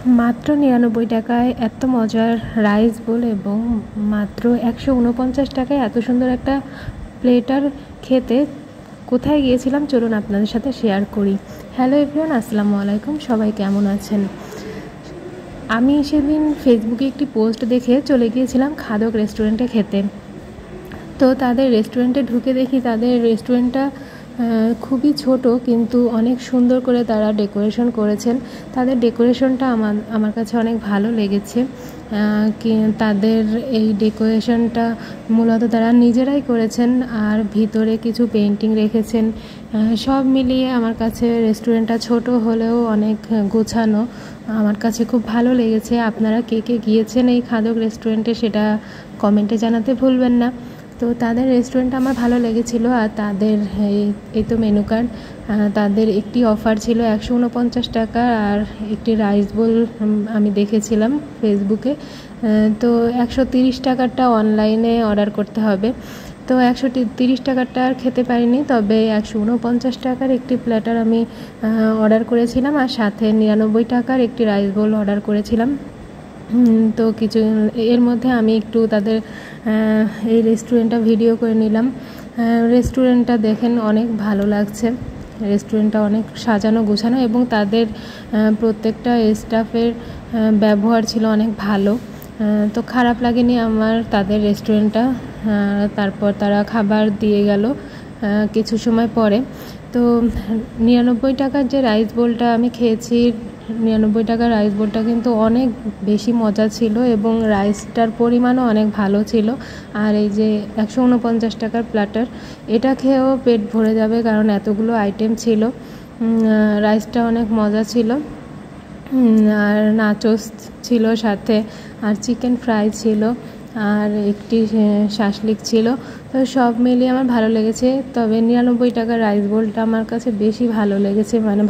মাত্র ৯৯ টাকায় এত মজার রাইস বোল এবং মাত্র ১৪৯ টাকায় এত সুন্দর একটা প্লেটার খেতে কোথায় গিয়েছিলাম চলুন আপনাদের সাথে শেয়ার করি। হ্যালো এভরিওয়ান, আসসালামু আলাইকুম। সবাই কেমন আছেন? আমি সেদিন ফেসবুকে একটি পোস্ট দেখে চলে গিয়েছিলাম খাদক রেস্টুরেন্টে খেতে। তো তাদের রেস্টুরেন্টে ঢুকে দেখি তাদের রেস্টুরেন্টটা খুবই ছোট, কিন্তু অনেক সুন্দর করে তারা ডেকোরেশন করেছেন। তাদের ডেকোরেশনটা আমার কাছে অনেক ভালো লেগেছে। তাদের এই ডেকোরেশনটা মূলত তারা নিজেরাই করেছেন, আর ভিতরে কিছু পেন্টিং রেখেছেন। সব মিলিয়ে আমার কাছে রেস্টুরেন্টটা ছোট হলেও অনেক গোছানো। আমার কাছে খুব ভালো লেগেছে। আপনারা কে কে গিয়েছেন এই খাদক রেস্টুরেন্টে সেটা কমেন্টে জানাতে ভুলবেন না। তো তাদের রেস্টুরেন্টটা আমার ভালো লেগেছিলো। আর তাদের এই তো মেনু কার্ড, তাদের একটি অফার ছিল ১৪৯ টাকা, আর একটি রাইস বোল আমি দেখেছিলাম ফেসবুকে। তো ১৩০ টাকারটা অনলাইনে অর্ডার করতে হবে। তো ১৩০ টাকারটা আর খেতে পারিনি, তবে ১৪৯ টাকার একটি প্ল্যাটার আমি অর্ডার করেছিলাম, আর সাথে ৯৯ টাকার একটি রাইস বোল অর্ডার করেছিলাম। তো কিছু এর মধ্যে আমি একটু তাদের এই রেস্টুরেন্টটা ভিডিও করে নিলাম। রেস্টুরেন্টটা দেখেন অনেক ভালো লাগছে। রেস্টুরেন্টটা অনেক সাজানো গোছানো এবং তাদের প্রত্যেকটা স্টাফের ব্যবহার ছিল অনেক ভালো। তো খারাপ লাগেনি আমার তাদের রেস্টুরেন্টটা। তারপর তারা খাবার দিয়ে গেল কিছু সময় পরে। তো ৯৯ টাকার যে রাইস বোলটা আমি খেয়েছি, ৯৯ টাকার রাইস বোলটা কিন্তু অনেক বেশি মজা ছিল এবং রাইসটার পরিমাণও অনেক ভালো ছিল। আর এই যে ১৪৯ টাকার প্ল্যাটার, এটা খেয়েও পেট ভরে যাবে, কারণ এতগুলো আইটেম ছিল। রাইসটা অনেক মজা ছিল, আর নাচোস ছিল সাথে, আর চিকেন ফ্রাই ছিল, আর একটি শাসলিক ছিল। তো সব মিলিয়ে আমার ভালো লেগেছে। তবে ৯৯ টাকার রাইস বোলটা আমার কাছে বেশি ভালো লেগেছে, মানে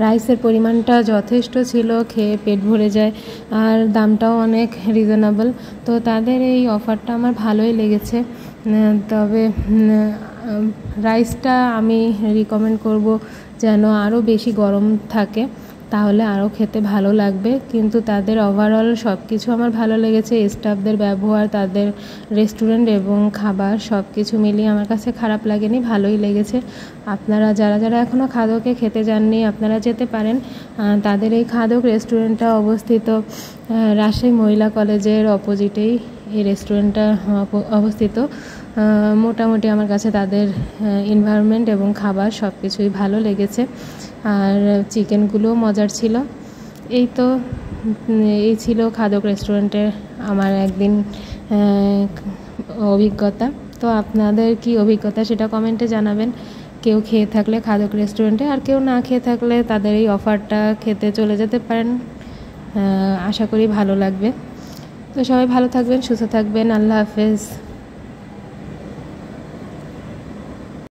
রাইসের পরিমাণটা যথেষ্ট ছিল, খেয়ে পেট ভরে যায়, আর দামটাও অনেক রিজনেবল। তো তাদের এই অফারটা আমার ভালোই লেগেছে। তবে রাইসটা আমি রিকমেন্ড করব যেন আরও বেশি গরম থাকে, তাহলে আরও খেতে ভালো লাগবে। কিন্তু তাদের ওভারঅল সব কিছু আমার ভালো লেগেছে। স্টাফদের ব্যবহার, তাদের রেস্টুরেন্ট এবং খাবার সব কিছু মিলিয়ে আমার কাছে খারাপ লাগেনি, ভালোই লেগেছে। আপনারা যারা যারা এখনও খাদকে খেতে যাননি, আপনারা যেতে পারেন। তাদের এই খাদক রেস্টুরেন্টটা অবস্থিত রাজশাহী মহিলা কলেজের অপোজিটেই এই রেস্টুরেন্টটা অবস্থিত। মোটামুটি আমার কাছে তাদের এনভায়রনমেন্ট এবং খাবার সব কিছুই ভালো লেগেছে, আর চিকেনগুলোও মজার ছিল। এই ছিল খাদক রেস্টুরেন্টের আমার একদিন অভিজ্ঞতা। তো আপনাদের কি অভিজ্ঞতা সেটা কমেন্টে জানাবেন, কেউ খেয়ে থাকলে খাদক রেস্টুরেন্টে, আর কেউ না খেয়ে থাকলে তাদের এই অফারটা খেতে চলে যেতে পারেন। আশা করি ভালো লাগবে। তো সবাই ভালো থাকবেন, সুস্থ থাকবেন। আল্লাহ হাফেজ।